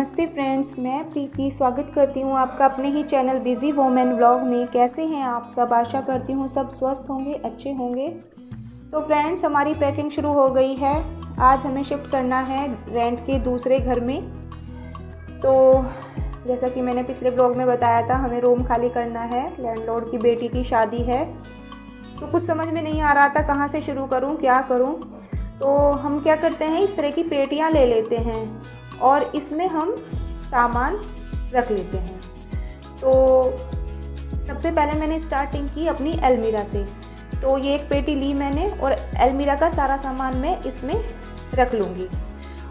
नमस्ते फ्रेंड्स, मैं प्रीति स्वागत करती हूँ आपका अपने ही चैनल बिज़ी वोमेन व्लॉग में। कैसे हैं आप सब? आशा करती हूँ सब स्वस्थ होंगे, अच्छे होंगे। तो फ्रेंड्स, हमारी पैकिंग शुरू हो गई है। आज हमें शिफ्ट करना है रेंट के दूसरे घर में। तो जैसा कि मैंने पिछले व्लॉग में बताया था, हमें रूम खाली करना है। लैंडलॉर्ड की बेटी की शादी है, तो कुछ समझ में नहीं आ रहा था कहाँ से शुरू करूँ, क्या करूँ। तो हम क्या करते हैं, इस तरह की पेटियाँ ले लेते हैं और इसमें हम सामान रख लेते हैं। तो सबसे पहले मैंने स्टार्टिंग की अपनी अलमीरा से। तो ये एक पेटी ली मैंने और अलमीरा का सारा सामान मैं इसमें रख लूँगी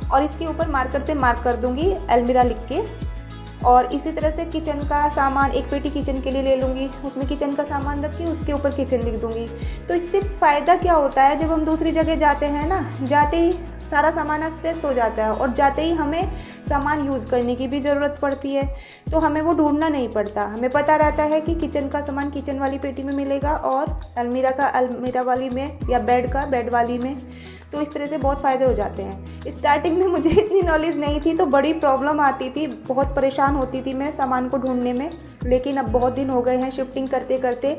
और इसके ऊपर मार्कर से मार्क कर दूँगी अलमीरा लिख के। और इसी तरह से किचन का सामान, एक पेटी किचन के लिए ले लूँगी, उसमें किचन का सामान रख के उसके ऊपर किचन लिख दूँगी। तो इससे फ़ायदा क्या होता है, जब हम दूसरी जगह जाते हैं ना, जाते ही सारा सामान अस्त व्यस्त हो जाता है और जाते ही हमें सामान यूज़ करने की भी ज़रूरत पड़ती है, तो हमें वो ढूंढना नहीं पड़ता। हमें पता रहता है कि किचन का सामान किचन वाली पेटी में मिलेगा और अलमीरा का अलमीरा वाली में, या बेड का बेड वाली में। तो इस तरह से बहुत फ़ायदे हो जाते हैं। स्टार्टिंग में मुझे इतनी नॉलेज नहीं थी, तो बड़ी प्रॉब्लम आती थी, बहुत परेशान होती थी मैं सामान को ढूंढने में। लेकिन अब बहुत दिन हो गए हैं शिफ्टिंग करते करते,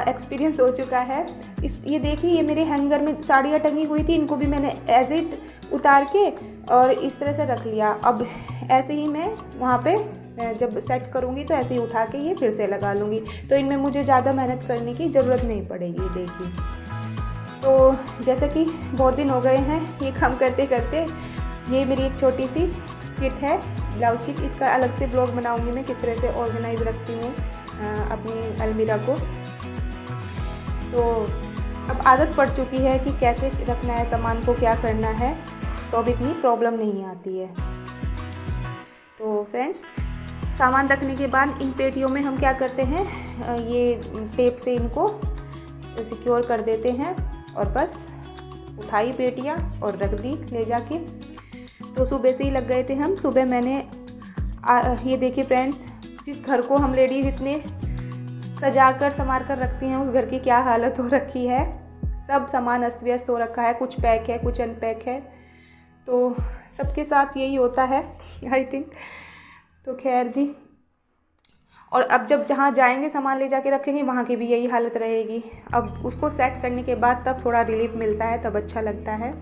एक्सपीरियंस हो चुका है। ये देखिए, ये मेरे हैंगर में साड़ियाँ टंगी हुई थी, इनको भी मैंने एज इट उतार के और इस तरह से रख लिया। अब ऐसे ही मैं वहाँ पे जब सेट करूँगी तो ऐसे ही उठा के ये फिर से लगा लूँगी। तो इनमें मुझे ज़्यादा मेहनत करने की ज़रूरत नहीं पड़ेगी। देखिए, तो जैसे कि बहुत दिन हो गए हैं ये काम करते करते। ये मेरी एक छोटी सी किट है, ब्लाउज़ किट। इसका अलग से ब्लॉग बनाऊँगी मैं, किस तरह से ऑर्गेनाइज रखती हूँ अपनी अलमीरा को। तो अब आदत पड़ चुकी है कि कैसे रखना है सामान को, क्या करना है, तो अब इतनी प्रॉब्लम नहीं आती है। तो फ्रेंड्स, सामान रखने के बाद इन पेटियों में हम क्या करते हैं, ये टेप से इनको सिक्योर कर देते हैं और बस उठाई पेटियाँ और रख दी ले जाके। तो सुबह से ही लग गए थे हम। सुबह मैंने ये देखिए फ्रेंड्स, जिस घर को हम लेडीज़ इतने सजा कर संवार कर रखती हैं, उस घर की क्या हालत हो रखी है। सब सामान अस्त व्यस्त हो रखा है, कुछ पैक है, कुछ अनपैक है। तो सबके साथ यही होता है आई थिंक। तो खैर जी, और अब जब जहाँ जाएंगे सामान ले जाके रखेंगे, वहाँ की भी यही हालत रहेगी। अब उसको सेट करने के बाद तब थोड़ा रिलीफ मिलता है, तब अच्छा लगता है।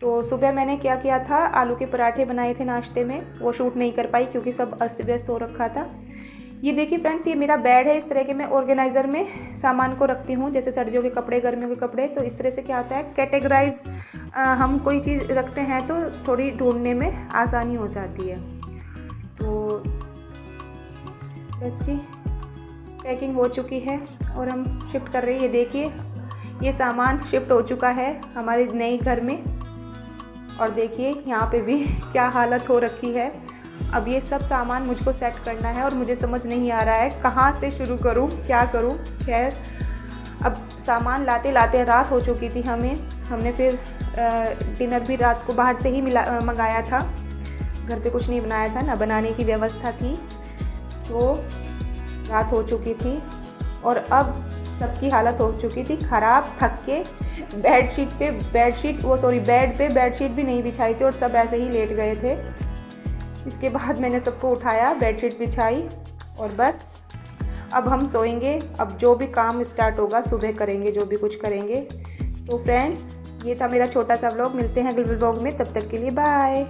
तो सुबह मैंने क्या किया था, आलू के पराठे बनाए थे नाश्ते में। वो शूट नहीं कर पाई क्योंकि सब अस्त व्यस्त हो रखा था। ये देखिए फ्रेंड्स, ये मेरा बेड है। इस तरह के मैं ऑर्गेनाइज़र में सामान को रखती हूँ, जैसे सर्दियों के कपड़े, गर्मियों के कपड़े। तो इस तरह से क्या होता है, कैटेगराइज हम कोई चीज़ रखते हैं तो थोड़ी ढूंढने में आसानी हो जाती है। तो बस जी, पैकिंग हो चुकी है और हम शिफ्ट कर रहे हैं। ये देखिए, ये सामान शिफ्ट हो चुका है हमारे नए घर में। और देखिए यहाँ पे भी क्या हालत हो रखी है। अब ये सब सामान मुझको सेट करना है और मुझे समझ नहीं आ रहा है कहाँ से शुरू करूँ, क्या करूँ। खैर, अब सामान लाते लाते रात हो चुकी थी हमने फिर डिनर भी रात को बाहर से ही मंगाया था। घर पे कुछ नहीं बनाया था, ना बनाने की व्यवस्था थी। तो रात हो चुकी थी और अब सबकी हालत हो चुकी थी ख़राब, थक के। बेड पे बेडशीट भी नहीं बिछाई थी और सब ऐसे ही लेट गए थे। इसके बाद मैंने सबको उठाया, बेडशीट बिछाई और बस अब हम सोएंगे। अब जो भी काम स्टार्ट होगा सुबह करेंगे, जो भी कुछ करेंगे। तो फ्रेंड्स, ये था मेरा छोटा सा व्लॉग। मिलते हैं अगले व्लॉग में, तब तक के लिए बाय।